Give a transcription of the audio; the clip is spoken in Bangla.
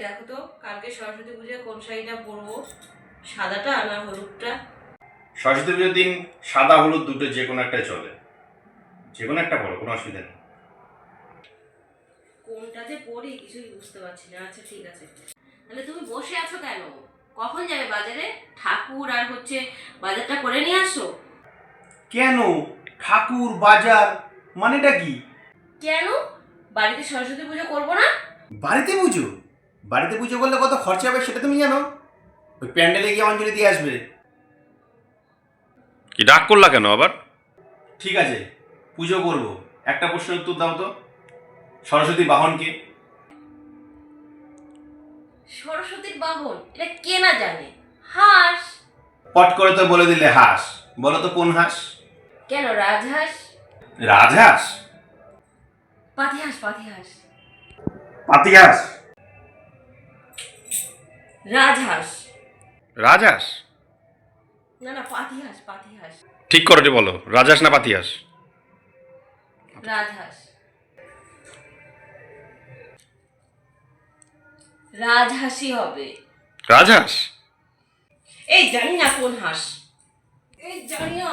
দেখো তো কালকে সরস্বতী পূজায় কোন শাড়িটা পরবো, সাদাটা না হলুদটা? সরস্বতী পুজোর দিন সাদা হলুদ দুটো যে কোনো একটা চলে, যে কোনো একটা পরো, কোনো অসুবিধা নেই। কোনটা যে পরি কিছুই বুঝতে পারছি না। আচ্ছা ঠিক আছে, তাহলে তুমি বসে আছো কেন? কখন যাবে বাজারে? ঠাকুর আর বাজারটা করে নিয়ে আসো। কেন ঠাকুর বাজার মানেটা কি? কেন বাড়িতে সরস্বতী পুজো করবো না? বাড়িতে পুজো? বাড়িতে পুজো করলে কত খরচা হবে সেটা তুমি জানো? ওই প্যান্ডেলে গিয়ে অঞ্জলি দিয়ে আসবে। কি ডাক করলা কেন আবার? ঠিক আছে, পুজো করব, একটা প্রশ্নের উত্তর দাও তো, সরস্বতী বাহন কে? সরস্বতীর বাহন এটা কে না জানে? হাঁস। পট করে তো বলে দিলে হাঁস, বলো তো কোন হাঁস? কেন রাজহাঁস? রাজহাঁস? পাতিহাঁস পাতিহাঁস। পাতিহাঁস? রাজহাঁস। রাজহাঁস? না না, পাতিহাঁস পাতিহাঁস। ঠিক করে বলো, রাজহাঁস না পাতিহাঁস? রাজহাঁস। রাজহাঁসই হবে। রাজহাঁস? এই জানি না কোন হাঁস, এই জানি না।